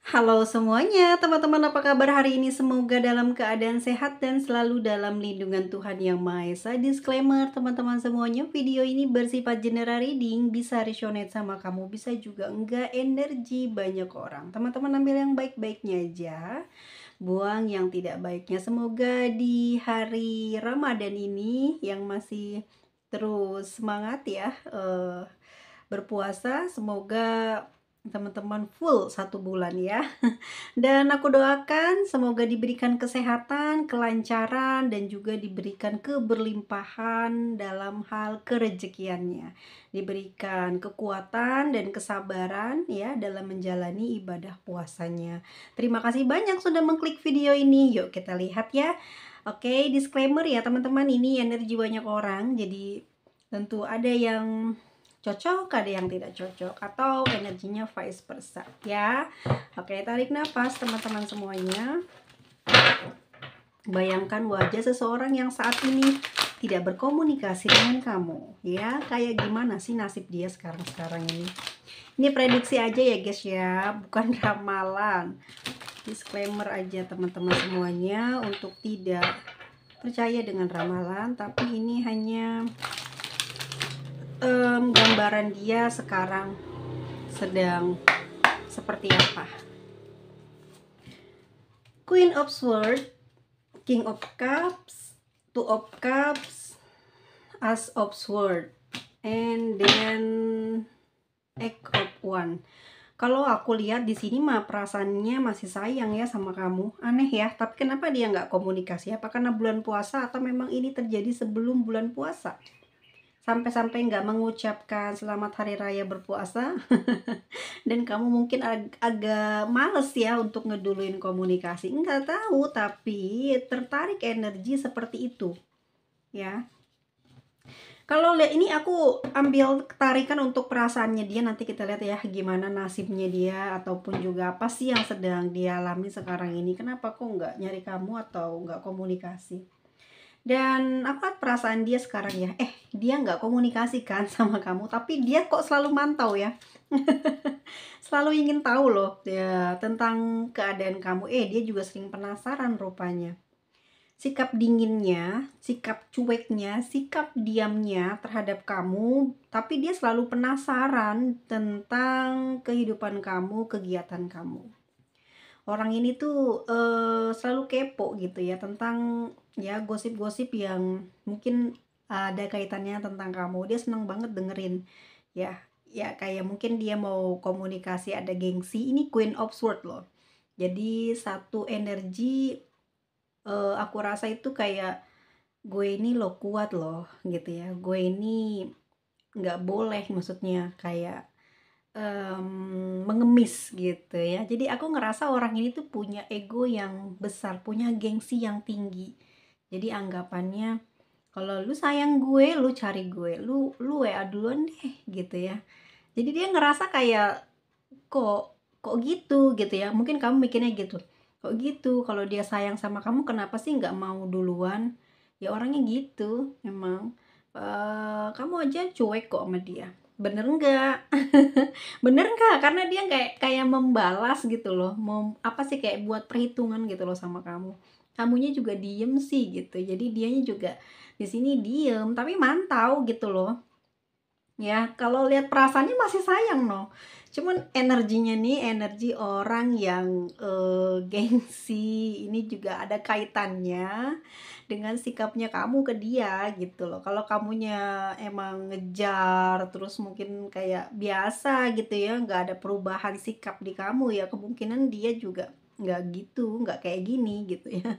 Halo semuanya, teman-teman apa kabar hari ini? Semoga dalam keadaan sehat dan selalu dalam lindungan Tuhan Yang Maha Esa. Disclaimer teman-teman semuanya, video ini bersifat general reading, bisa resonate sama kamu, bisa juga enggak, energi banyak orang. Teman-teman ambil yang baik-baiknya aja, buang yang tidak baiknya. Semoga di hari Ramadan ini yang masih terus semangat ya, berpuasa, semoga teman-teman full 1 bulan ya. Dan aku doakan semoga diberikan kesehatan, kelancaran, dan juga diberikan keberlimpahan dalam hal kerejekiannya. Diberikan kekuatan dan kesabaran ya dalam menjalani ibadah puasanya. Terima kasih banyak sudah mengklik video ini. Yuk kita lihat ya. Oke, disclaimer ya teman-teman, ini energi banyak orang. Jadi tentu ada yang cocok, ada yang tidak cocok, atau energinya vice versa ya. Oke, tarik nafas teman-teman semuanya. Bayangkan wajah seseorang yang saat ini tidak berkomunikasi dengan kamu ya. Kayak gimana sih nasib dia sekarang ini? Ini prediksi aja ya guys ya, bukan ramalan. Disclaimer aja teman-teman semuanya untuk tidak percaya dengan ramalan, tapi ini hanya gambaran dia sekarang sedang seperti apa. Queen of Swords, King of Cups, Two of Cups, As of Swords, and then Eight of Wands. Kalau aku lihat di sini mah perasaannya masih sayang ya sama kamu. Aneh ya, tapi kenapa dia nggak komunikasi? Apa karena bulan puasa atau memang ini terjadi sebelum bulan puasa? Sampai-sampai nggak mengucapkan selamat hari raya berpuasa. Dan kamu mungkin agak males ya untuk ngeduluin komunikasi. Nggak tahu, tapi tertarik energi seperti itu ya. Kalau lihat ini aku ambil tarikan untuk perasaannya dia, nanti kita lihat ya gimana nasibnya dia, ataupun juga apa sih yang sedang dia alami sekarang ini. Kenapa kok nggak nyari kamu atau nggak komunikasi? Dan apa perasaan dia sekarang ya? Dia nggak komunikasi kan sama kamu, tapi dia kok selalu mantau ya. Selalu ingin tahu loh ya tentang keadaan kamu. Dia juga sering penasaran rupanya. Sikap dinginnya, sikap cueknya, sikap diamnya terhadap kamu, tapi dia selalu penasaran tentang kehidupan kamu, kegiatan kamu. Orang ini tuh selalu kepo gitu ya tentang ya gosip-gosip yang mungkin ada kaitannya tentang kamu. Dia senang banget dengerin ya. Ya kayak mungkin dia mau komunikasi, ada gengsi. Ini Queen of Swords loh. Jadi satu energi, aku rasa itu kayak gue ini lo kuat loh gitu ya. Gue ini nggak boleh, maksudnya kayak mengemis gitu ya. Jadi aku ngerasa orang ini tuh punya ego yang besar, punya gengsi yang tinggi. Jadi anggapannya kalau lu sayang gue, lu cari gue, lu WA duluan deh gitu ya. Jadi dia ngerasa kayak kok gitu ya. Mungkin kamu mikirnya gitu. Kok gitu? Kalau dia sayang sama kamu kenapa sih nggak mau duluan? Ya orangnya gitu emang. Kamu aja cuek kok sama dia. Bener nggak? Bener nggak? Karena dia kayak membalas gitu loh. Mau apa sih, kayak buat perhitungan gitu loh sama kamu. Kamunya juga diem sih gitu. Jadi dianya juga di sini diem tapi mantau gitu loh. Ya, kalau lihat perasaannya masih sayang no. Cuman energinya nih energi orang yang gengsi. Ini juga ada kaitannya dengan sikapnya kamu ke dia gitu loh. Kalau kamunya emang ngejar terus mungkin kayak biasa gitu ya, nggak ada perubahan sikap di kamu ya, kemungkinan dia juga nggak gitu, nggak kayak gini gitu ya.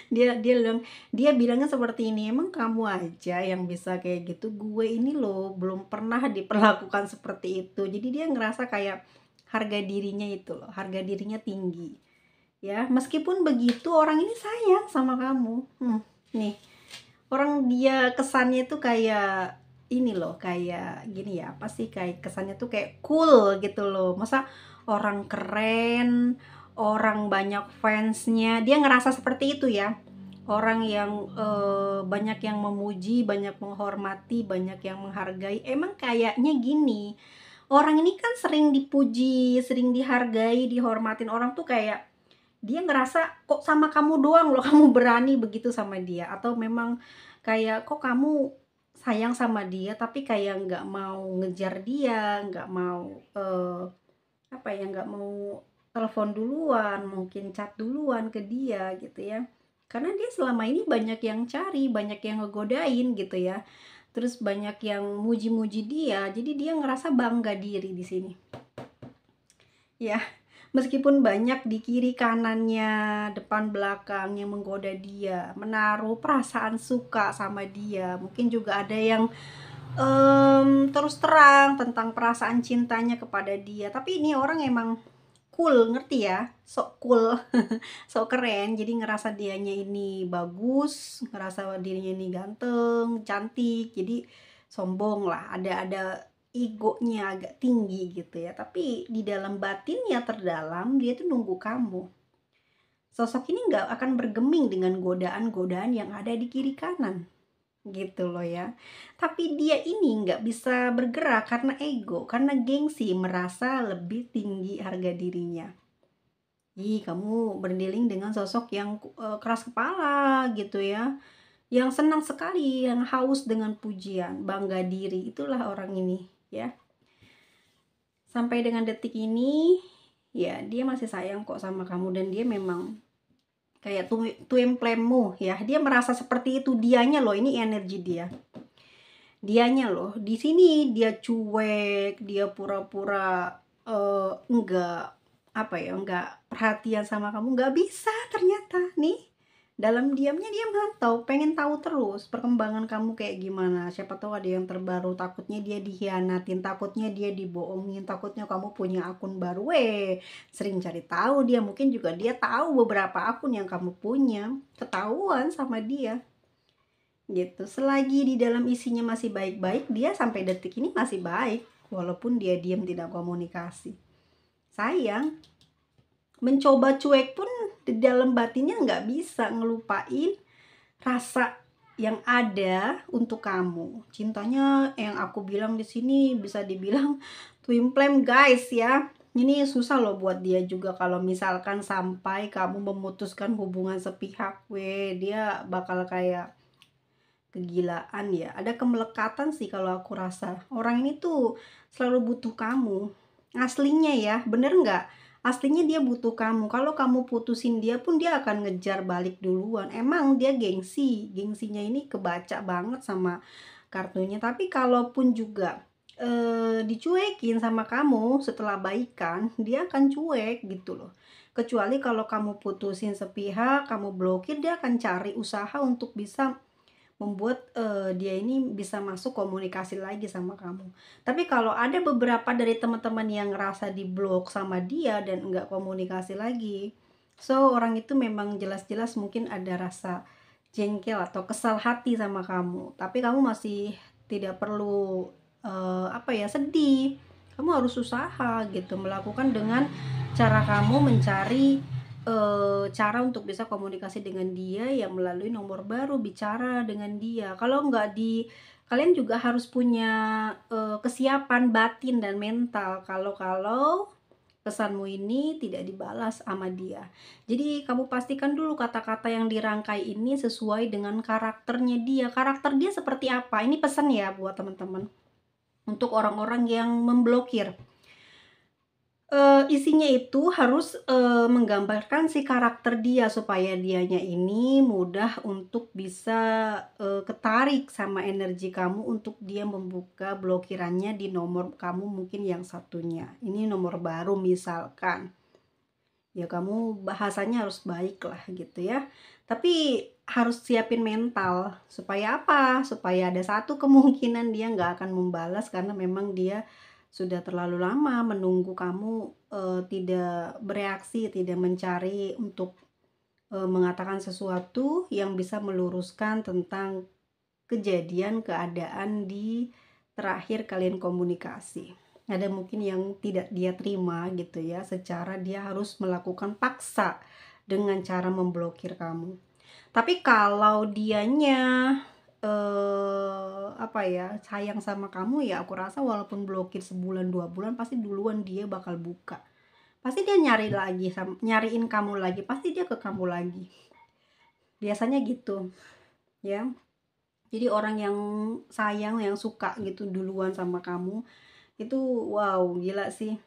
Dia bilangnya seperti ini, emang kamu aja yang bisa kayak gitu, gue ini loh belum pernah diperlakukan seperti itu. Jadi dia ngerasa kayak harga dirinya itu loh, harga dirinya tinggi ya. Meskipun begitu orang ini sayang sama kamu. Nih orang dia kesannya tuh kayak ini loh, kayak gini ya, apa sih, kayak kesannya tuh kayak cool gitu loh. Masa orang keren, orang banyak fansnya, dia ngerasa seperti itu ya. Orang yang banyak yang memuji, banyak menghormati, banyak yang menghargai, emang kayaknya gini. Orang ini kan sering dipuji, sering dihargai, dihormatin orang tuh kayak dia ngerasa kok sama kamu doang loh kamu berani begitu sama dia, atau memang kayak kok kamu sayang sama dia tapi kayak nggak mau ngejar dia, nggak mau apa ya, nggak mau telepon duluan, mungkin chat duluan ke dia gitu ya. Karena dia selama ini banyak yang cari, banyak yang ngegodain gitu ya. Terus banyak yang muji-muji dia, jadi dia ngerasa bangga diri di sini. Ya, meskipun banyak di kiri kanannya, depan belakang yang menggoda dia, menaruh perasaan suka sama dia. Mungkin juga ada yang terus terang tentang perasaan cintanya kepada dia. Tapi ini orang emang cool, ngerti ya? Sok cool, sok keren. Jadi ngerasa dianya ini bagus, ngerasa dirinya ini ganteng, cantik. Jadi sombong lah, ada egonya agak tinggi gitu ya. Tapi di dalam batinnya terdalam dia tuh nunggu kamu. Sosok ini nggak akan bergeming dengan godaan-godaan yang ada di kiri kanan gitu loh ya. Tapi dia ini nggak bisa bergerak karena ego, karena gengsi, merasa lebih tinggi harga dirinya. Ih, kamu berdealing dengan sosok yang keras kepala gitu ya, yang senang sekali, yang haus dengan pujian, bangga diri, itulah orang ini ya. Sampai dengan detik ini ya dia masih sayang kok sama kamu, dan dia memang kayak twin flame-mu ya. Dia merasa seperti itu, dianya loh, ini energi dia. Dianya loh, di sini dia cuek, dia pura-pura enggak apa ya, enggak perhatian sama kamu, nggak bisa ternyata nih. Dalam diamnya dia mantau, pengen tahu terus perkembangan kamu kayak gimana. Siapa tahu ada yang terbaru, takutnya dia dikhianatin, takutnya dia dibohongin, takutnya kamu punya akun baru. Sering cari tahu dia, mungkin juga dia tahu beberapa akun yang kamu punya, ketahuan sama dia gitu. Selagi di dalam isinya masih baik-baik, dia sampai detik ini masih baik walaupun dia diam tidak komunikasi. Sayang, mencoba cuek pun di dalam batinnya nggak bisa ngelupain rasa yang ada untuk kamu. Cintanya yang aku bilang di sini bisa dibilang twin flame guys ya. Ini susah loh buat dia juga kalau misalkan sampai kamu memutuskan hubungan sepihak, dia bakal kayak kegilaan ya, ada kemelekatan sih kalau aku rasa. Orang ini tuh selalu butuh kamu, aslinya ya, bener nggak? Aslinya dia butuh kamu. Kalau kamu putusin dia pun dia akan ngejar balik duluan. Emang dia gengsi, gengsinya ini kebaca banget sama kartunya. Tapi kalaupun juga dicuekin sama kamu setelah baikan, dia akan cuek gitu loh. Kecuali kalau kamu putusin sepihak, kamu blokir, dia akan cari usaha untuk bisa membuat dia ini bisa masuk komunikasi lagi sama kamu. Tapi kalau ada beberapa dari teman-teman yang ngerasa diblok sama dia dan enggak komunikasi lagi, so orang itu memang jelas-jelas mungkin ada rasa jengkel atau kesal hati sama kamu. Tapi kamu masih tidak perlu apa ya, sedih. Kamu harus usaha gitu, melakukan dengan cara kamu mencari cara untuk bisa komunikasi dengan dia yang melalui nomor baru, bicara dengan dia. Kalau nggak kalian juga harus punya kesiapan batin dan mental kalau pesanmu ini tidak dibalas sama dia. Jadi kamu pastikan dulu kata-kata yang dirangkai ini sesuai dengan karakternya dia. Karakter dia seperti apa? Ini pesan ya buat teman-teman. Untuk orang-orang yang memblokir. Isinya itu harus menggambarkan si karakter dia supaya dianya ini mudah untuk bisa ketarik sama energi kamu untuk dia membuka blokirannya di nomor kamu mungkin yang satunya. Ini nomor baru misalkan. Ya kamu bahasanya harus baik lah gitu ya. Tapi harus siapin mental supaya apa? Supaya ada satu kemungkinan dia nggak akan membalas karena memang dia sudah terlalu lama menunggu kamu tidak bereaksi, tidak mencari untuk mengatakan sesuatu yang bisa meluruskan tentang kejadian keadaan di terakhir kalian komunikasi. Ada mungkin yang tidak dia terima gitu ya, secara dia harus melakukan paksa dengan cara memblokir kamu. Tapi kalau dianya apa ya, sayang sama kamu, ya aku rasa walaupun blokir sebulan 2 bulan pasti duluan dia bakal buka. Pasti dia nyari lagi, nyariin kamu lagi, pasti dia ke kamu lagi. Biasanya gitu, ya. Jadi orang yang sayang, yang suka gitu duluan sama kamu, itu wow, gila sih.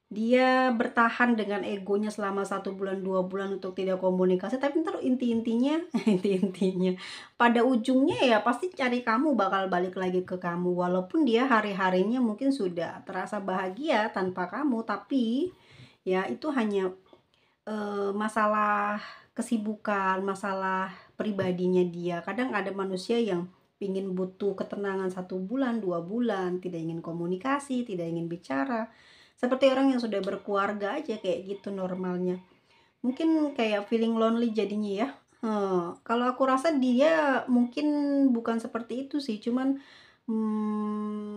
Dia bertahan dengan egonya selama 1 bulan 2 bulan untuk tidak komunikasi, tapi ntar inti-intinya inti-intinya pada ujungnya ya pasti cari kamu, bakal balik lagi ke kamu, walaupun dia hari-harinya mungkin sudah terasa bahagia tanpa kamu, tapi ya itu hanya masalah kesibukan, masalah pribadinya dia. Kadang ada manusia yang ingin butuh ketenangan 1 bulan 2 bulan, tidak ingin komunikasi, tidak ingin bicara, seperti orang yang sudah berkeluarga aja, kayak gitu normalnya. Mungkin kayak feeling lonely jadinya ya. Kalau aku rasa dia mungkin bukan seperti itu sih, cuman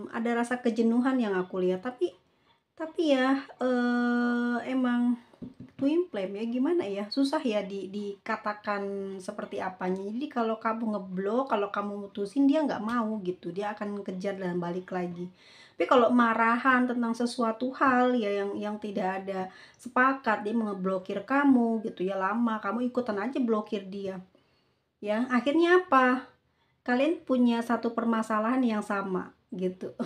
ada rasa kejenuhan yang aku lihat. Tapi ya emang twin flame ya, gimana ya, susah ya dikatakan seperti apanya. Jadi kalau kamu ngeblok, kalau kamu mutusin, dia nggak mau gitu, dia akan kejar dan balik lagi. Tapi kalau marahan tentang sesuatu hal ya yang tidak ada sepakat, dia ngeblokir kamu gitu ya, lama kamu ikutan aja blokir dia, ya akhirnya apa, kalian punya satu permasalahan yang sama gitu.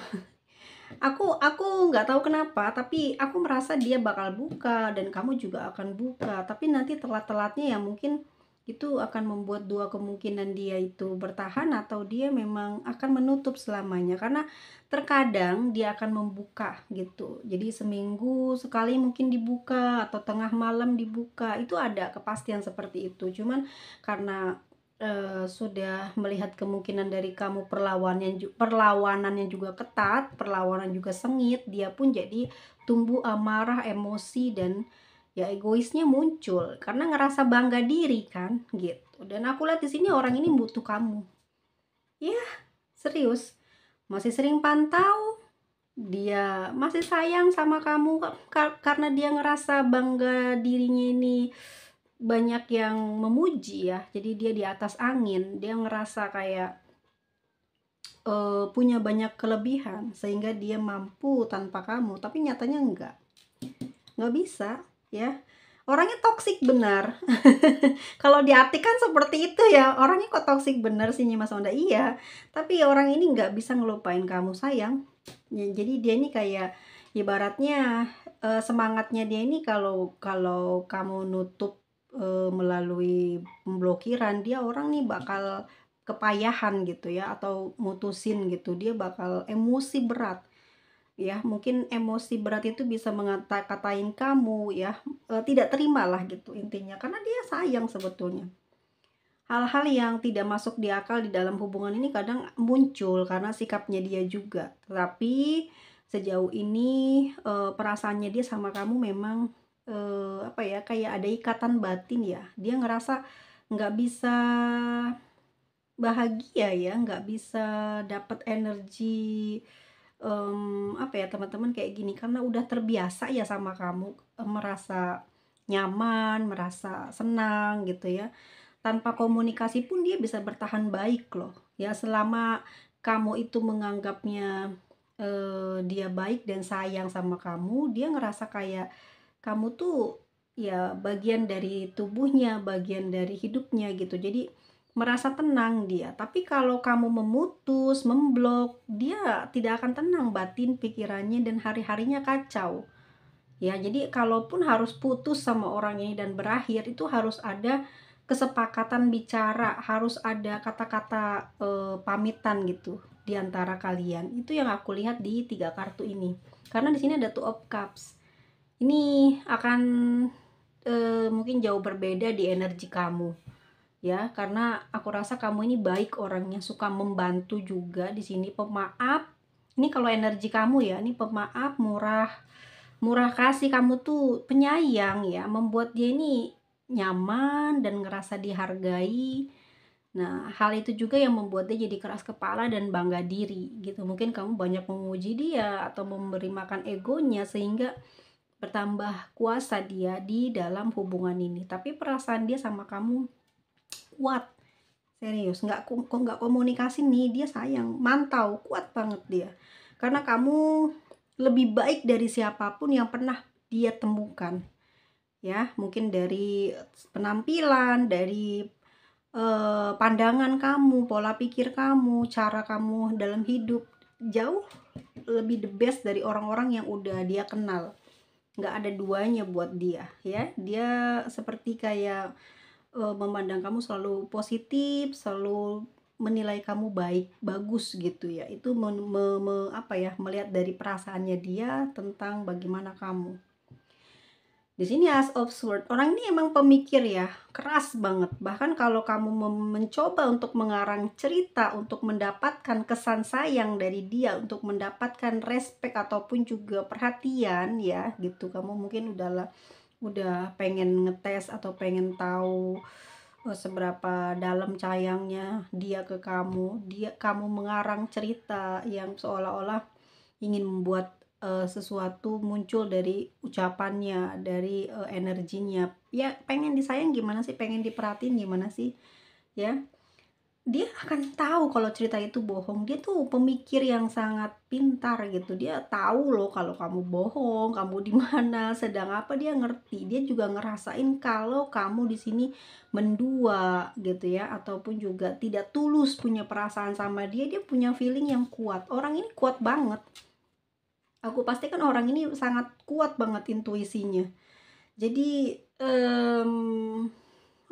Aku nggak tahu kenapa, tapi aku merasa dia bakal buka dan kamu juga akan buka. Tapi nanti telat-telatnya ya mungkin itu akan membuat dua kemungkinan, dia itu bertahan atau dia memang akan menutup selamanya. Karena terkadang dia akan membuka gitu. Jadi seminggu sekali mungkin dibuka atau tengah malam dibuka. Itu ada kepastian seperti itu. Cuman karena sudah melihat kemungkinan dari kamu perlawanan yang juga ketat, perlawanan juga sengit, dia pun jadi tumbuh amarah, emosi, dan ya egoisnya muncul karena ngerasa bangga diri kan gitu. Dan aku lihat di sini orang ini butuh kamu. Ya, serius. Masih sering pantau, dia masih sayang sama kamu karena dia ngerasa bangga dirinya ini banyak yang memuji ya, jadi dia di atas angin, dia ngerasa kayak punya banyak kelebihan sehingga dia mampu tanpa kamu, tapi nyatanya nggak bisa ya. Orangnya toksik benar. Kalau diartikan seperti itu ya, orangnya kok toksik benar sih Mas Onda. Iya, tapi orang ini nggak bisa ngelupain kamu sayang ya. Jadi dia ini kayak ibaratnya semangatnya dia ini, kalau kalau kamu nutup melalui pemblokiran, dia orang nih bakal kepayahan gitu ya, atau mutusin gitu, dia bakal emosi berat ya. Mungkin emosi berat itu bisa katain kamu ya, tidak terima lah gitu intinya, karena dia sayang sebetulnya. Hal-hal yang tidak masuk di akal di dalam hubungan ini kadang muncul karena sikapnya dia juga. Tapi sejauh ini perasaannya dia sama kamu memang apa ya, kayak ada ikatan batin ya. Dia ngerasa nggak bisa bahagia ya, nggak bisa dapat energi apa ya teman-teman kayak gini, karena udah terbiasa ya sama kamu, merasa nyaman, merasa senang gitu ya. Tanpa komunikasi pun dia bisa bertahan baik loh ya, selama kamu itu menganggapnya dia baik dan sayang sama kamu, dia ngerasa kayak kamu tuh ya bagian dari tubuhnya, bagian dari hidupnya gitu. Jadi merasa tenang dia. Tapi kalau kamu memutus, memblok, dia tidak akan tenang batin, pikirannya, dan hari-harinya kacau. Ya, jadi kalaupun harus putus sama orang ini dan berakhir, itu harus ada kesepakatan bicara, harus ada kata-kata pamitan gitu di antara kalian. Itu yang aku lihat di 3 kartu ini. Karena di sini ada Two of Cups. Ini akan mungkin jauh berbeda di energi kamu ya, karena aku rasa kamu ini baik orangnya, suka membantu juga di sini, pemaaf. Ini kalau energi kamu ya, ini pemaaf, murah murah kasih, kamu tuh penyayang ya, membuat dia ini nyaman dan ngerasa dihargai. Nah, hal itu juga yang membuat dia jadi keras kepala dan bangga diri gitu. Mungkin kamu banyak memuji dia atau memberi makan egonya sehingga bertambah kuasa dia di dalam hubungan ini. Tapi perasaan dia sama kamu kuat Serius, kok nggak komunikasi nih, dia sayang, mantau, kuat banget dia. Karena kamu lebih baik dari siapapun yang pernah dia temukan, ya. Mungkin dari penampilan, dari pandangan kamu, pola pikir kamu, cara kamu dalam hidup, jauh lebih the best dari orang-orang yang udah dia kenal. Nggak ada duanya buat dia, ya. Dia seperti kayak memandang kamu selalu positif, selalu menilai kamu baik, bagus gitu ya. Itu apa ya, melihat dari perasaannya dia tentang bagaimana kamu. Di sini As of Sword, orang ini emang pemikir ya, keras banget. Bahkan kalau kamu mencoba untuk mengarang cerita, untuk mendapatkan kesan sayang dari dia, untuk mendapatkan respect ataupun juga perhatian ya gitu. Kamu mungkin udah pengen ngetes atau pengen tahu seberapa dalam sayangnya dia ke kamu. Kamu mengarang cerita yang seolah-olah ingin membuat sesuatu muncul dari ucapannya, dari energinya. Ya pengen disayang gimana sih, pengen diperhatiin gimana sih, ya. Dia akan tahu kalau cerita itu bohong. Dia tuh pemikir yang sangat pintar gitu. Dia tahu loh kalau kamu bohong, kamu di mana, sedang apa, dia ngerti. Dia juga ngerasain kalau kamu di sini mendua gitu ya, ataupun juga tidak tulus punya perasaan sama dia. Dia punya feeling yang kuat. Orang ini kuat banget. Aku pastikan orang ini sangat kuat banget intuisinya. Jadi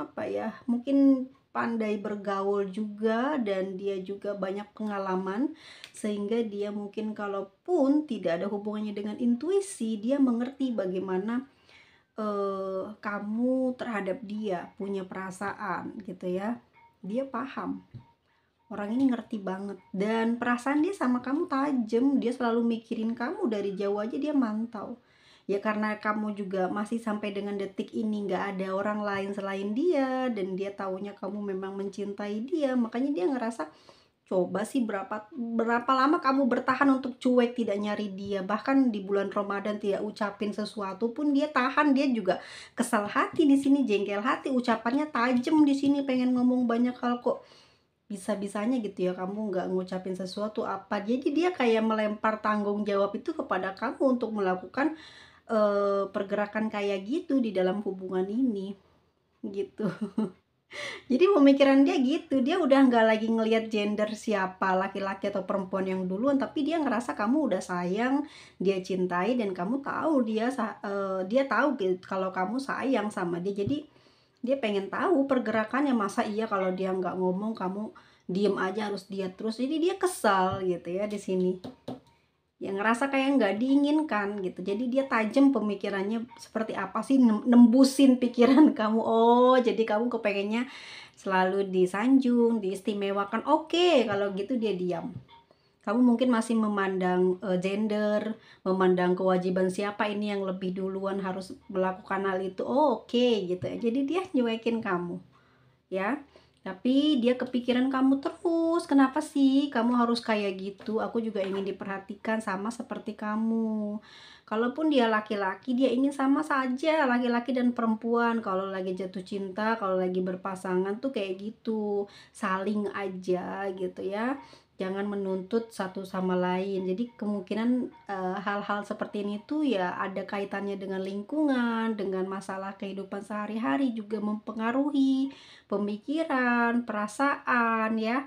apa ya, mungkin pandai bergaul juga, dan dia juga banyak pengalaman sehingga dia mungkin kalaupun tidak ada hubungannya dengan intuisi, dia mengerti bagaimana kamu terhadap dia, punya perasaan gitu ya. Dia paham. Orang ini ngerti banget, dan perasaan dia sama kamu tajam. Dia selalu mikirin kamu, dari jauh aja dia mantau. Ya karena kamu juga masih sampai dengan detik ini nggak ada orang lain selain dia, dan dia taunya kamu memang mencintai dia, makanya dia ngerasa, coba sih berapa lama kamu bertahan untuk cuek, tidak nyari dia. Bahkan di bulan Ramadan tidak ucapin sesuatu pun dia tahan. Dia juga kesal hati di sini, jengkel hati, ucapannya tajam di sini, pengen ngomong banyak hal, kok bisa-bisanya gitu ya kamu nggak ngucapin sesuatu apa. Jadi dia kayak melempar tanggung jawab itu kepada kamu untuk melakukan pergerakan kayak gitu di dalam hubungan ini gitu. Jadi pemikiran dia gitu, dia udah nggak lagi ngelihat gender siapa, laki-laki atau perempuan yang duluan, tapi dia ngerasa kamu udah sayang, dia cintai, dan kamu tahu dia tahu kalau kamu sayang sama dia. Jadi dia pengen tahu pergerakannya. Masa iya kalau dia nggak ngomong kamu diem aja, harus dia terus. Jadi dia kesal gitu ya di sini, ya ngerasa kayak nggak diinginkan gitu. Jadi dia tajam pemikirannya, seperti apa sih, nembusin pikiran kamu. Oh jadi kamu kepengennya selalu disanjung, diistimewakan. Oke kalau gitu dia diam. Kamu mungkin masih memandang gender, memandang kewajiban siapa ini yang lebih duluan harus melakukan hal itu. Oh, oke gitu ya. Jadi dia nyuekin kamu, ya. Tapi dia kepikiran kamu terus. Kenapa sih kamu harus kayak gitu? Aku juga ingin diperhatikan sama seperti kamu. Kalaupun dia laki-laki, dia ingin sama saja, laki-laki dan perempuan. Kalau lagi jatuh cinta, kalau lagi berpasangan tuh kayak gitu. Saling aja gitu ya. Jangan menuntut satu sama lain. Jadi kemungkinan hal-hal seperti ini tuh ya ada kaitannya dengan lingkungan, dengan masalah kehidupan sehari-hari juga mempengaruhi pemikiran, perasaan ya,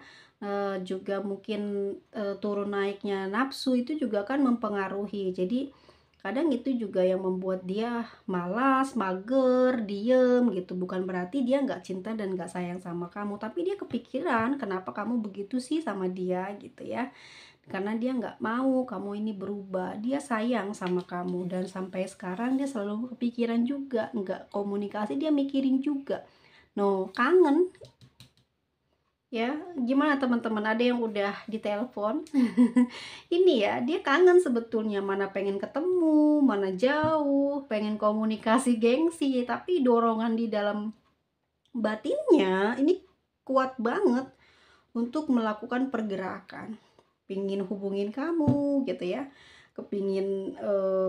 juga mungkin turun naiknya nafsu itu juga kan mempengaruhi. Jadi kadang itu juga yang membuat dia malas, mager, diem gitu. Bukan berarti dia nggak cinta dan nggak sayang sama kamu, tapi dia kepikiran kenapa kamu begitu sih sama dia gitu ya. Karena dia nggak mau kamu ini berubah. Dia sayang sama kamu, dan sampai sekarang dia selalu kepikiran juga. Nggak komunikasi, dia mikirin juga. No, kangen ya. Gimana teman-teman, ada yang udah ditelepon? Ini ya, dia kangen sebetulnya, mana pengen ketemu, mana jauh, pengen komunikasi gengsi, tapi dorongan di dalam batinnya ini kuat banget untuk melakukan pergerakan, pingin hubungin kamu gitu ya, kepingin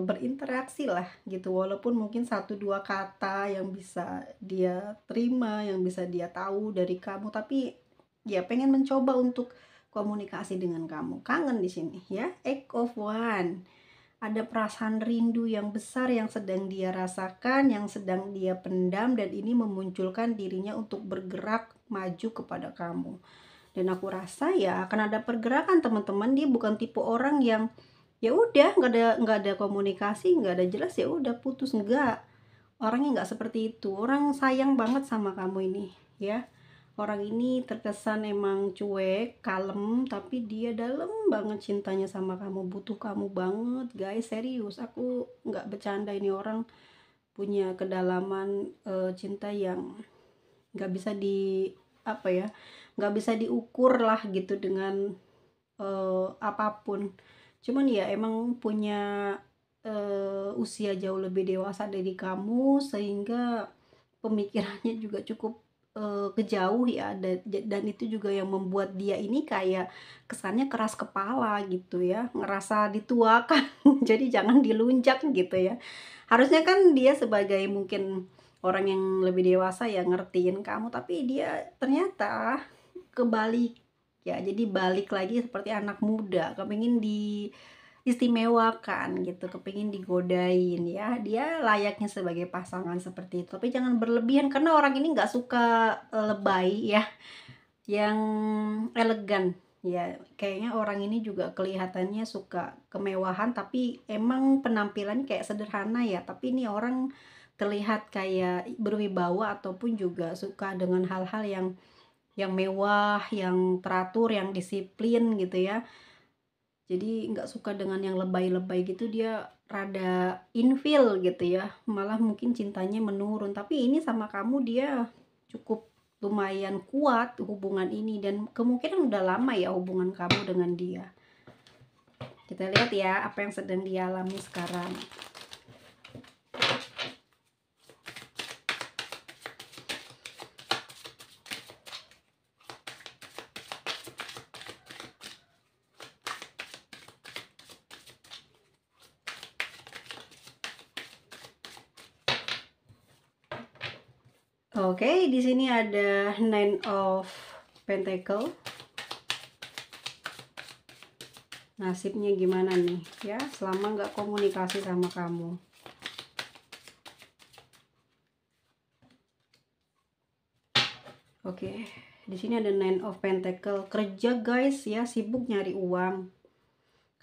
berinteraksi lah gitu, walaupun mungkin satu dua kata yang bisa dia terima, yang bisa dia tahu dari kamu, tapi ya pengen mencoba untuk komunikasi dengan kamu, kangen di sini ya. Act of one, ada perasaan rindu yang besar yang sedang dia rasakan, yang sedang dia pendam, dan ini memunculkan dirinya untuk bergerak maju kepada kamu. Dan aku rasa ya akan ada pergerakan teman-teman. Dia bukan tipe orang yang ya udah nggak ada komunikasi, nggak ada jelas, ya udah putus, enggak. Orangnya nggak seperti itu. Orang sayang banget sama kamu ini ya. Orang ini terkesan emang cuek, kalem, tapi dia dalam banget cintanya sama kamu, butuh kamu banget guys, serius. Aku nggak bercanda, ini orang punya kedalaman cinta yang nggak bisa di apa ya, nggak bisa diukur lah gitu dengan apapun. Cuman ya emang punya usia jauh lebih dewasa dari kamu, sehingga pemikirannya juga cukup kejauh ya, dan itu juga yang membuat dia ini kayak kesannya keras kepala gitu ya, ngerasa dituakan. Jadi jangan dilunjak gitu ya. Harusnya kan dia sebagai mungkin orang yang lebih dewasa ya ngertiin kamu, tapi dia ternyata kebalik ya, jadi balik lagi seperti anak muda, kepingin diistimewakan gitu, kepingin digodain ya. Dia layaknya sebagai pasangan seperti itu, tapi jangan berlebihan karena orang ini nggak suka lebay ya, yang elegan ya. Kayaknya orang ini juga kelihatannya suka kemewahan, tapi emang penampilannya kayak sederhana ya, tapi ini orang terlihat kayak berwibawa ataupun juga suka dengan hal-hal yang mewah, yang teratur, yang disiplin gitu ya. Jadi nggak suka dengan yang lebay-lebay gitu, dia rada infil gitu ya, malah mungkin cintanya menurun. Tapi ini sama kamu dia cukup lumayan kuat hubungan ini, dan kemungkinan udah lama ya hubungan kamu dengan dia. Kita lihat ya apa yang sedang dia alami sekarang. Oke, di sini ada Nine of Pentacle. Nasibnya gimana nih ya selama nggak komunikasi sama kamu. Oke, di sini ada Nine of Pentacle. Kerja guys ya, sibuk nyari uang.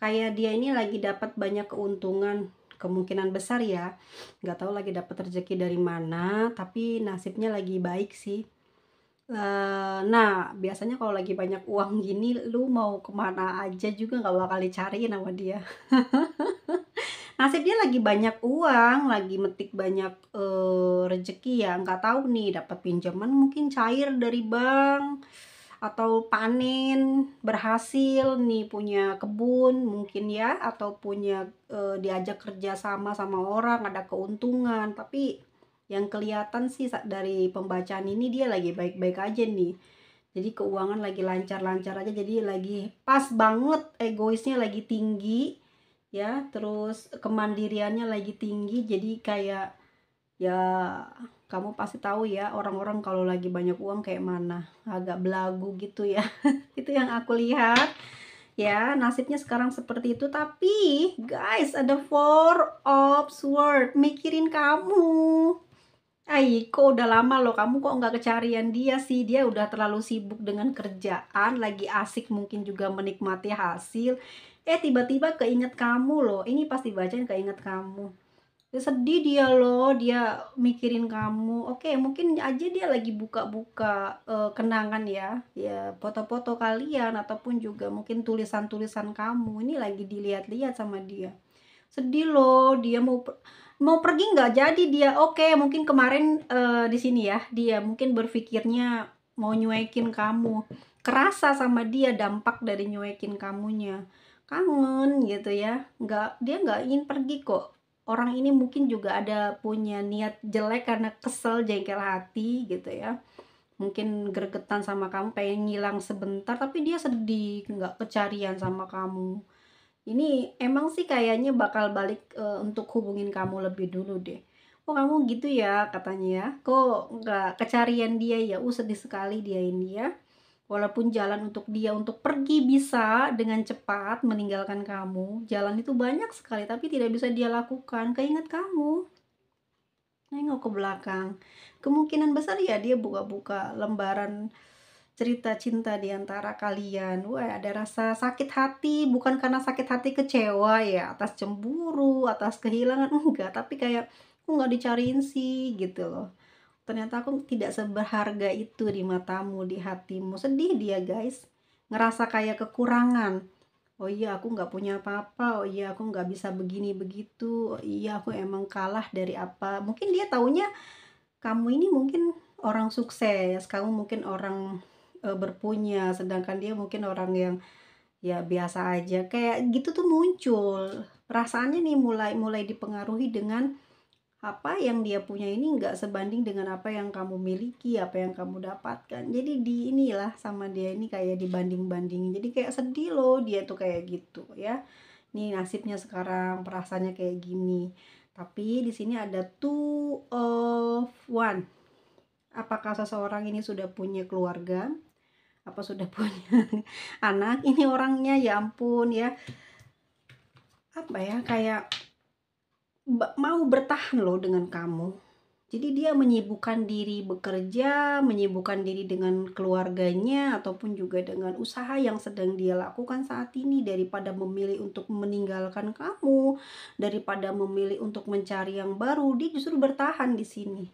Kayak dia ini lagi dapat banyak keuntungan, kemungkinan besar ya. Nggak tahu lagi dapat rezeki dari mana, tapi nasibnya lagi baik sih. Nah, biasanya kalau lagi banyak uang gini, lu mau kemana aja juga nggak bakal dicariin sama dia. Nasibnya lagi banyak uang, lagi metik banyak rezeki ya. Nggak tahu nih dapat pinjaman mungkin cair dari bank, atau panen berhasil nih, punya kebun mungkin ya, atau punya diajak kerja sama orang, ada keuntungan. Tapi yang kelihatan sih dari pembacaan ini dia lagi baik-baik aja nih. Jadi keuangan lagi lancar-lancar aja, jadi lagi pas banget, egoisnya lagi tinggi ya, terus kemandiriannya lagi tinggi. Jadi kayak ya kamu pasti tahu ya orang-orang kalau lagi banyak uang kayak mana, agak belagu gitu ya. Itu yang aku lihat ya, nasibnya sekarang seperti itu. Tapi guys, ada Four of Swords mikirin kamu. Kok udah lama loh kamu kok nggak kecarian dia sih. Dia udah terlalu sibuk dengan kerjaan, lagi asik mungkin juga menikmati hasil. Tiba-tiba keinget kamu loh. Ini pasti bacain keinget kamu. Sedih dia loh, dia mikirin kamu. Oke, mungkin aja dia lagi buka-buka kenangan ya. Ya, foto-foto kalian ataupun juga mungkin tulisan-tulisan kamu. Ini lagi dilihat-lihat sama dia. Sedih loh, dia mau pergi nggak jadi dia. Oke, mungkin kemarin di sini ya, dia mungkin berpikirnya mau nyuekin kamu. Kerasa sama dia dampak dari nyuekin kamunya. Kangen gitu ya. Dia nggak ingin pergi kok. Orang ini mungkin juga ada punya niat jelek karena kesel, jengkel hati gitu ya. Mungkin gregetan sama kamu, pengen ngilang sebentar, tapi dia sedih nggak kecarian sama kamu. Ini emang sih kayaknya bakal balik untuk hubungin kamu lebih dulu deh. Oh kamu gitu ya katanya ya, kok nggak kecarian dia ya, sedih sekali dia ini ya. Walaupun jalan untuk dia untuk pergi bisa dengan cepat meninggalkan kamu, jalan itu banyak sekali tapi tidak bisa dia lakukan, keinget kamu. Nengok ke belakang, kemungkinan besar ya dia buka-buka lembaran cerita cinta di antara kalian. Wah, ada rasa sakit hati, bukan karena sakit hati kecewa ya, atas cemburu, atas kehilangan, enggak, tapi kayak, "Kok nggak dicariin sih?" Gitu loh. Ternyata aku tidak seberharga itu di matamu, di hatimu. Sedih dia, guys. Ngerasa kayak kekurangan. Oh iya, aku nggak punya apa-apa. Oh iya, aku nggak bisa begini begitu. Oh iya, aku emang kalah dari apa. Mungkin dia taunya kamu ini mungkin orang sukses, kamu mungkin orang berpunya, sedangkan dia mungkin orang yang ya biasa aja. Kayak gitu tuh muncul. Perasaannya nih mulai mulai dipengaruhi dengan apa yang dia punya ini nggak sebanding dengan apa yang kamu miliki, apa yang kamu dapatkan. Jadi di inilah sama dia ini kayak dibanding-bandingin. Jadi kayak sedih loh dia tuh kayak gitu ya. Nih nasibnya sekarang perasaannya kayak gini. Tapi di sini ada two of one. Apakah seseorang ini sudah punya keluarga? Apa sudah punya anak? Ini orangnya ya ampun ya. Apa ya kayak mau bertahan loh dengan kamu. Jadi dia menyibukkan diri bekerja, menyibukkan diri dengan keluarganya, ataupun juga dengan usaha yang sedang dia lakukan saat ini. Daripada memilih untuk meninggalkan kamu, daripada memilih untuk mencari yang baru, dia justru bertahan di sini.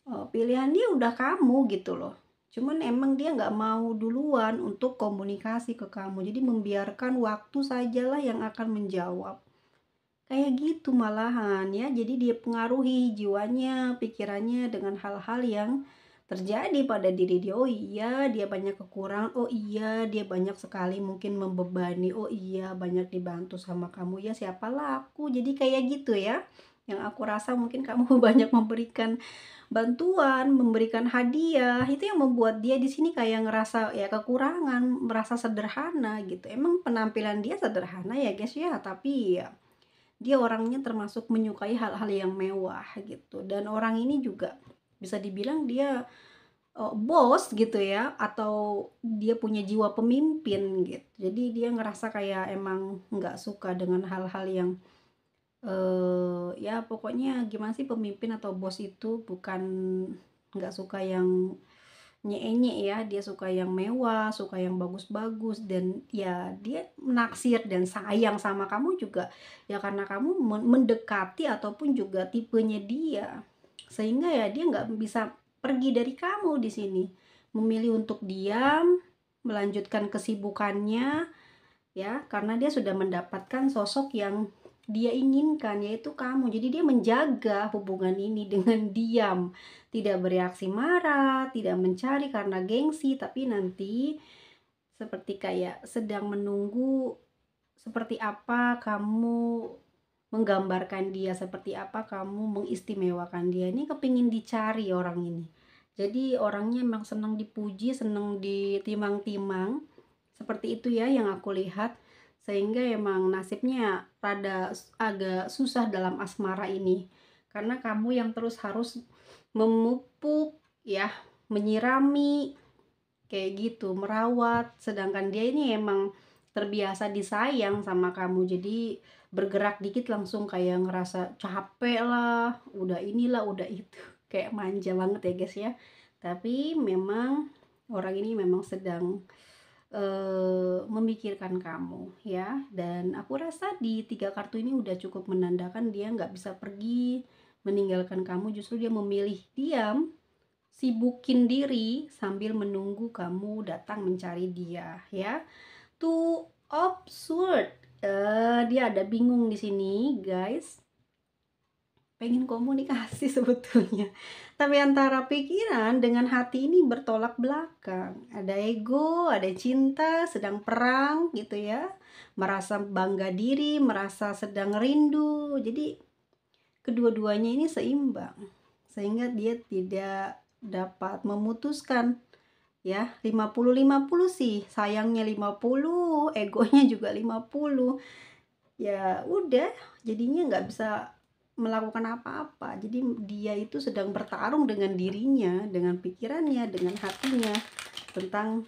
Pilihan dia udah kamu gitu loh. Cuman emang dia nggak mau duluan untuk komunikasi ke kamu. Jadi membiarkan waktu sajalah yang akan menjawab. Kayak gitu malahan ya. Jadi dia pengaruhi jiwanya, pikirannya dengan hal-hal yang terjadi pada diri dia. Oh iya, dia banyak kekurangan. Oh iya, dia banyak sekali mungkin membebani. Oh iya, banyak dibantu sama kamu. Ya siapalah aku. Jadi kayak gitu ya. Yang aku rasa mungkin kamu banyak memberikan bantuan, memberikan hadiah. Itu yang membuat dia di sini kayak ngerasa ya kekurangan, merasa sederhana gitu. Emang penampilan dia sederhana ya guys ya, tapi ya dia orangnya termasuk menyukai hal-hal yang mewah gitu. Dan orang ini juga bisa dibilang dia bos gitu ya, atau dia punya jiwa pemimpin gitu. Jadi dia ngerasa kayak emang nggak suka dengan hal-hal yang ya pokoknya gimana sih, pemimpin atau bos itu bukan nggak suka yang nyeenye ya, dia suka yang mewah, suka yang bagus-bagus, dan ya dia naksir dan sayang sama kamu juga ya karena kamu mendekati ataupun juga tipenya dia, sehingga ya dia nggak bisa pergi dari kamu di sini, memilih untuk diam, melanjutkan kesibukannya ya, karena dia sudah mendapatkan sosok yang dia inginkan, yaitu kamu. Jadi dia menjaga hubungan ini dengan diam, tidak bereaksi marah, tidak mencari karena gengsi, tapi nanti seperti kayak sedang menunggu seperti apa kamu menggambarkan dia, seperti apa kamu mengistimewakan dia. Ini kepingin dicari orang ini. Jadi orangnya memang senang dipuji, senang ditimang-timang, seperti itu ya yang aku lihat. Sehingga emang nasibnya rada agak susah dalam asmara ini, karena kamu yang terus harus memupuk ya, menyirami kayak gitu, merawat, sedangkan dia ini emang terbiasa disayang sama kamu. Jadi bergerak dikit langsung kayak ngerasa capek lah, udah inilah udah itu, kayak manja banget ya guys ya. Tapi memang orang ini memang sedang memikirkan kamu ya, dan aku rasa di 3 kartu ini udah cukup menandakan dia nggak bisa pergi meninggalkan kamu, justru dia memilih diam, sibukin diri sambil menunggu kamu datang mencari dia ya. Two of Swords, dia ada bingung di sini guys, pengen komunikasi sebetulnya, tapi antara pikiran dengan hati ini bertolak belakang. Ada ego, ada cinta sedang perang gitu ya, merasa bangga diri, merasa sedang rindu. Jadi kedua-duanya ini seimbang, sehingga dia tidak dapat memutuskan ya. 50-50 sih, sayangnya 50, egonya juga 50. Ya udah, jadinya nggak bisa melakukan apa-apa. Jadi dia itu sedang bertarung dengan dirinya, dengan pikirannya, dengan hatinya. tentang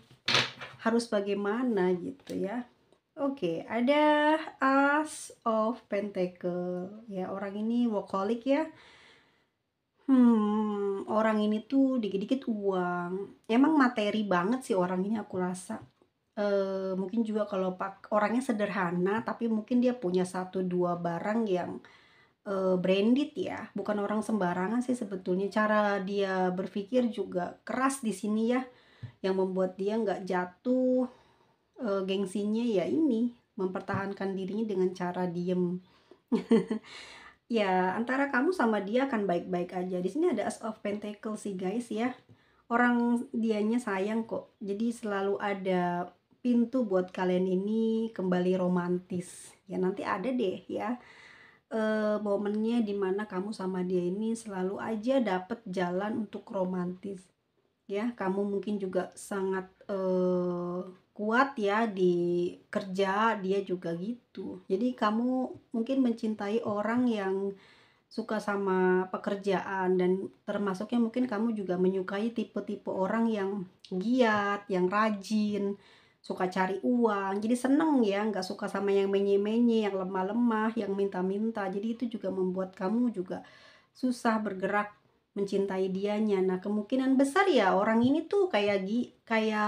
harus bagaimana gitu ya. Oke, ada As of Pentacle. Ya, orang ini workaholic ya. Orang ini tuh dikit-dikit uang. Emang materi banget sih orang ini aku rasa. Mungkin juga kalau orangnya sederhana, tapi mungkin dia punya satu dua barang yang branded ya. Bukan orang sembarangan sih sebetulnya. Cara dia berpikir juga keras di sini ya, yang membuat dia nggak jatuh gengsinya ya ini, mempertahankan dirinya dengan cara diem. Ya, antara kamu sama dia akan baik-baik aja. Di sini ada As of Pentacle sih guys ya. Orang dianya sayang kok. Jadi selalu ada pintu buat kalian ini kembali romantis. Ya nanti ada deh ya. Momennya dimana kamu sama dia ini selalu aja dapet jalan untuk romantis. Ya, kamu mungkin juga sangat kuat ya di kerja, dia juga gitu. Jadi kamu mungkin mencintai orang yang suka sama pekerjaan, dan termasuknya mungkin kamu juga menyukai tipe-tipe orang yang giat, yang rajin, suka cari uang. Jadi seneng ya, nggak suka sama yang menye-menye, yang lemah-lemah, yang minta-minta. Jadi itu juga membuat kamu juga susah bergerak mencintai dianya. Nah, kemungkinan besar ya orang ini tuh kayak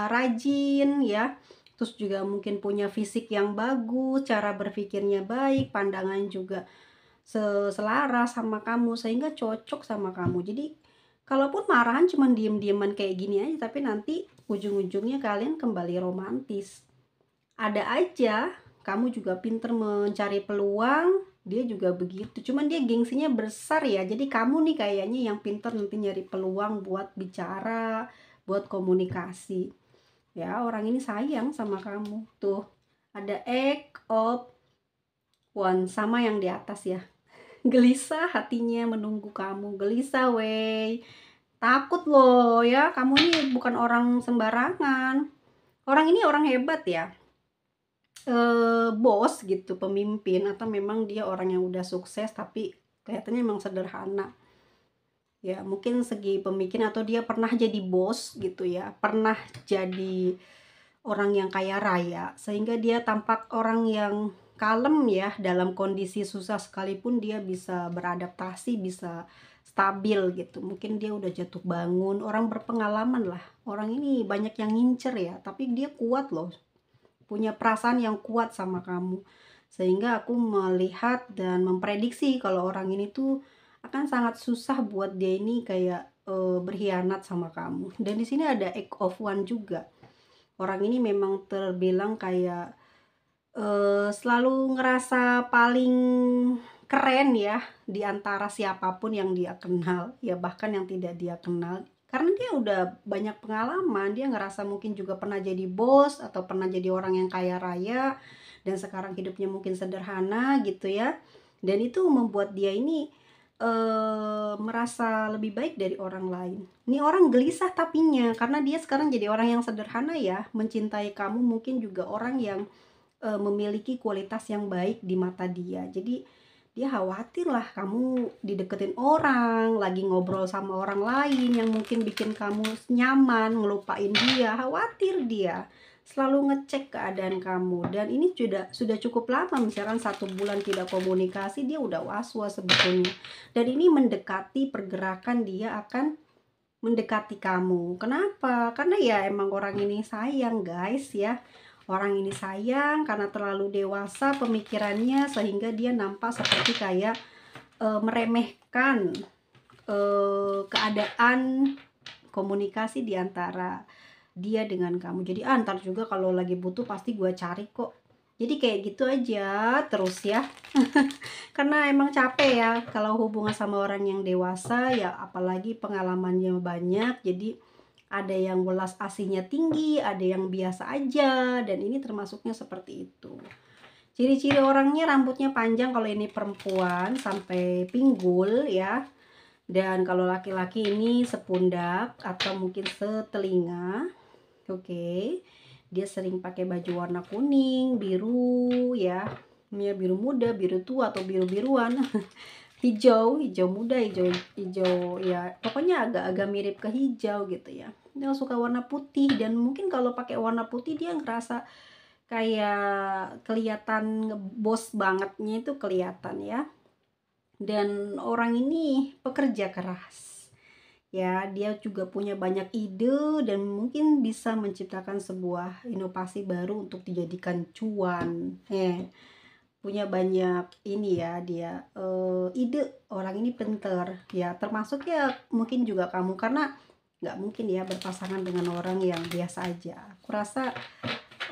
rajin ya. Terus juga mungkin punya fisik yang bagus, cara berpikirnya baik, pandangan juga selaras sama kamu sehingga cocok sama kamu. Jadi kalaupun marahan cuman diem-dieman kayak gini aja, tapi nanti ujung-ujungnya kalian kembali romantis. Ada aja, kamu juga pinter mencari peluang, dia juga begitu. Cuman dia gengsinya besar ya. Jadi kamu nih kayaknya yang pinter nanti nyari peluang buat bicara, buat komunikasi. Ya, orang ini sayang sama kamu. Tuh, ada Egg of One sama yang di atas ya. Gelisah hatinya menunggu kamu. Gelisah wey. Takut loh ya, kamu ini bukan orang sembarangan. Orang ini orang hebat ya. Bos gitu, pemimpin, atau memang dia orang yang udah sukses tapi kelihatannya emang sederhana. Ya, mungkin segi pemikiran atau dia pernah jadi bos gitu ya, pernah jadi orang yang kaya raya, sehingga dia tampak orang yang kalem ya, dalam kondisi susah sekalipun dia bisa beradaptasi, bisa stabil gitu. Mungkin dia udah jatuh bangun, orang berpengalaman lah. Orang ini banyak yang ngincer ya, tapi dia kuat loh, punya perasaan yang kuat sama kamu. Sehingga aku melihat dan memprediksi kalau orang ini tuh akan sangat susah buat dia ini kayak berkhianat sama kamu. Dan di sini ada Egg of One juga. Orang ini memang terbilang kayak selalu ngerasa paling keren ya di antara siapapun yang dia kenal, ya bahkan yang tidak dia kenal. Karena dia udah banyak pengalaman, dia ngerasa mungkin juga pernah jadi bos atau pernah jadi orang yang kaya raya, dan sekarang hidupnya mungkin sederhana gitu ya. Dan itu membuat dia ini merasa lebih baik dari orang lain. Ini orang gelisah tapinya karena dia sekarang jadi orang yang sederhana ya, mencintai kamu mungkin juga orang yang memiliki kualitas yang baik di mata dia. Jadi dia khawatir lah kamu dideketin orang, lagi ngobrol sama orang lain yang mungkin bikin kamu nyaman, ngelupain dia. Khawatir dia, selalu ngecek keadaan kamu. Dan ini sudah cukup lama, misalkan 1 bulan tidak komunikasi, dia udah was-was sebetulnya. Dan ini mendekati pergerakan dia akan mendekati kamu. Kenapa? Karena ya emang orang ini sayang guys ya. Orang ini sayang karena terlalu dewasa pemikirannya, sehingga dia nampak seperti kayak meremehkan keadaan komunikasi di antara dia dengan kamu. Jadi ntar juga kalau lagi butuh pasti gue cari kok. Jadi kayak gitu aja terus ya. Karena emang capek ya kalau hubungan sama orang yang dewasa ya, apalagi pengalamannya banyak. Jadi ada yang welas asihnya tinggi, ada yang biasa aja, dan ini termasuknya seperti itu. Ciri-ciri orangnya rambutnya panjang kalau ini perempuan sampai pinggul ya. Dan kalau laki-laki ini sepundak atau mungkin setelinga. Oke. Dia sering pakai baju warna kuning, biru ya. Ya biru muda, biru tua atau biru-biruan. hijau, hijau muda, hijau hijau ya, pokoknya agak-agak mirip ke hijau gitu ya. Dia suka warna putih, dan mungkin kalau pakai warna putih dia ngerasa kayak kelihatan bos bangetnya, itu kelihatan ya. Dan orang ini pekerja keras ya, dia juga punya banyak ide dan mungkin bisa menciptakan sebuah inovasi baru untuk dijadikan cuan. Punya banyak ini ya dia, ide. Orang ini pinter ya, termasuk ya mungkin juga kamu, karena nggak mungkin ya berpasangan dengan orang yang biasa aja. Aku rasa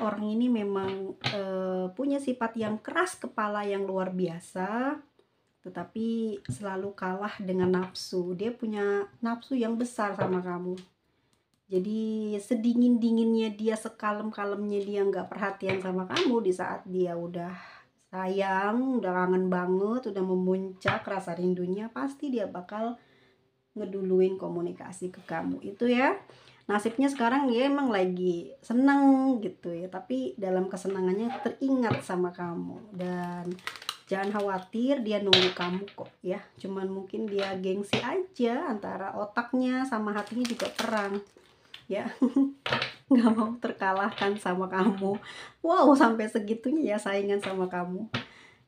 orang ini memang punya sifat yang keras kepala yang luar biasa, tetapi selalu kalah dengan nafsu. Dia punya nafsu yang besar sama kamu. Jadi sedingin-dinginnya dia, sekalem-kalemnya dia nggak perhatian sama kamu, di saat dia udah sayang, udah kangen banget, udah memuncak rasa rindunya, pasti dia bakal ngeduluin komunikasi ke kamu. Itu ya, nasibnya sekarang dia emang lagi seneng gitu ya, tapi dalam kesenangannya teringat sama kamu. Dan jangan khawatir, dia nunggu kamu kok ya. Cuman mungkin dia gengsi aja, antara otaknya sama hatinya juga perang ya. Nggak mau terkalahkan sama kamu. Wow, sampai segitunya ya saingan sama kamu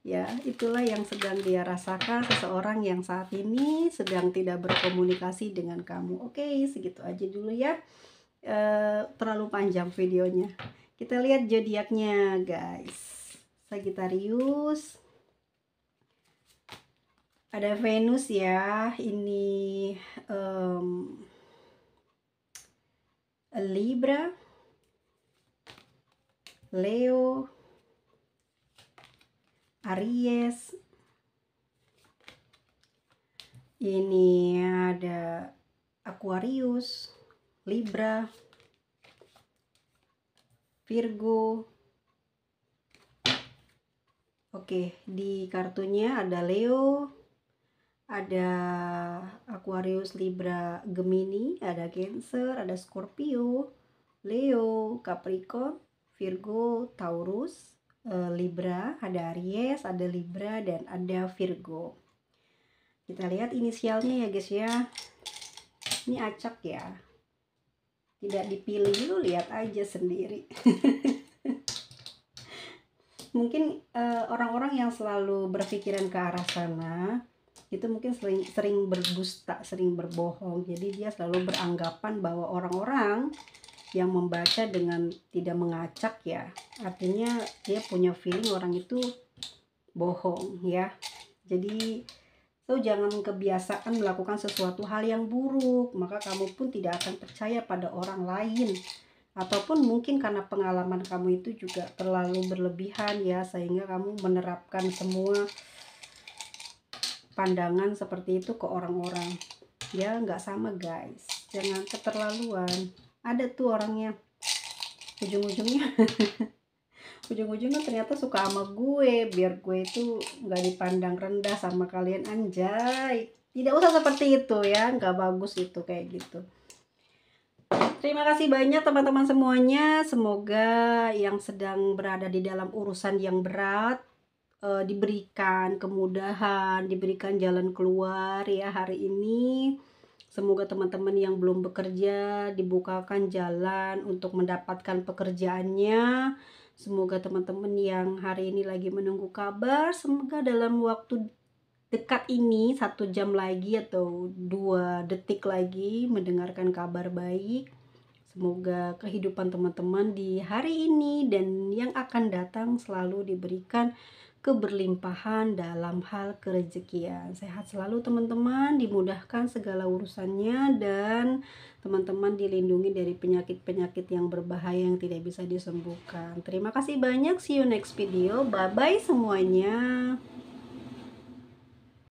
ya. Itulah yang sedang dia rasakan, seseorang yang saat ini sedang tidak berkomunikasi dengan kamu. Oke, segitu aja dulu ya. Terlalu panjang videonya. Kita lihat zodiaknya guys. Sagittarius, ada Venus ya, ini Libra, Leo, Aries, ini ada Aquarius, Libra, Virgo. Oke, di kartunya ada Leo, ada Aquarius, Libra, Gemini, ada Cancer, ada Scorpio, Leo, Capricorn, Virgo, Taurus, Libra, ada Aries, ada Libra, dan ada Virgo. Kita lihat inisialnya ya guys ya. Ini acak ya, tidak dipilih, lu lihat aja sendiri. Mungkin orang-orang yang selalu berpikiran ke arah sana itu mungkin sering berdusta, sering berbohong. Jadi dia selalu beranggapan bahwa orang-orang yang membaca dengan tidak mengacak ya, artinya dia punya feeling orang itu bohong ya. Jadi jangan kebiasaan melakukan sesuatu hal yang buruk, maka kamu pun tidak akan percaya pada orang lain. Ataupun mungkin karena pengalaman kamu itu juga terlalu berlebihan ya, sehingga kamu menerapkan semua pandangan seperti itu ke orang-orang ya. Nggak sama guys, jangan keterlaluan. Ada tuh orangnya ujung-ujungnya ujung-ujungnya ternyata suka sama gue, biar gue itu nggak dipandang rendah sama kalian. Anjay, tidak usah seperti itu ya, nggak bagus itu kayak gitu. Terima kasih banyak teman-teman semuanya. Semoga yang sedang berada di dalam urusan yang berat diberikan kemudahan, diberikan jalan keluar ya hari ini. Semoga teman-teman yang belum bekerja dibukakan jalan untuk mendapatkan pekerjaannya. Semoga teman-teman yang hari ini lagi menunggu kabar, semoga dalam waktu dekat ini, 1 jam lagi atau 2 detik lagi, mendengarkan kabar baik. Semoga kehidupan teman-teman di hari ini dan yang akan datang selalu diberikan keberlimpahan dalam hal kerezekian. Sehat selalu teman-teman, dimudahkan segala urusannya, dan teman-teman dilindungi dari penyakit-penyakit yang berbahaya yang tidak bisa disembuhkan. Terima kasih banyak, see you next video. Bye bye semuanya.